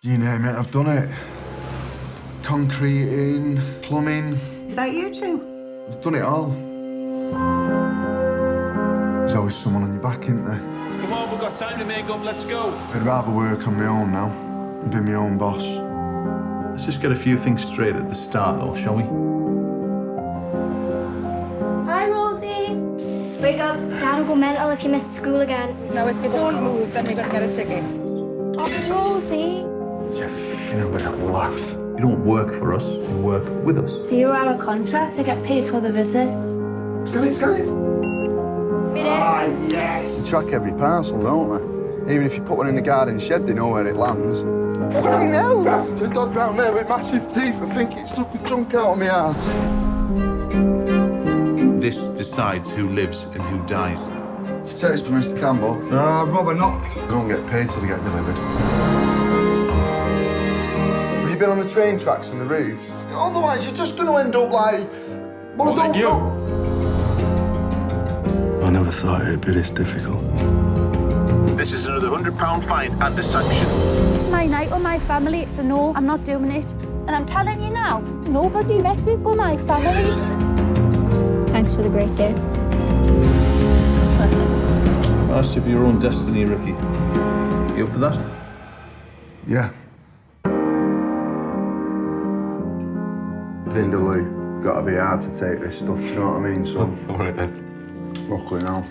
You name it, I've done it. Concreting, plumbing. Is that you too? I've done it all. There's always someone on your back, isn't there? Come on, we've got time to make up, let's go. I'd rather work on my own now and be my own boss. Let's just get a few things straight at the start, though, shall we? Hi, Rosie. Wake up. Dad will go mental if you miss school again. No, if you don't move, then you're going to get a ticket. Oh, Rosie. You know, but that laugh. You don't work for us, you work with us. 0-hour contract to get paid for the visits. Got it. Yes. They track every parcel, don't they? Even if you put one in the garden shed, they know where it lands. Fucking hell! There's a dog round there with massive teeth. I think it stuck a chunk out of my ass. This decides who lives and who dies. You said it's for Mr. Campbell. Robert, not. They don't get paid till they get delivered. Have you been on the train tracks and the roofs? Otherwise, you're just going to end up like... Well, I don't know. I never thought it'd be this difficult. This is another £100 fine and a sanction. It's my night with my family. It's a no, I'm not doing it. And I'm telling you now, nobody messes with my family. Thanks for the great day. Master of your own destiny, Ricky. You up for that? Yeah. Vindaloo. Got to be hard to take this stuff, do you know what I mean? So, All right, then. luckily now.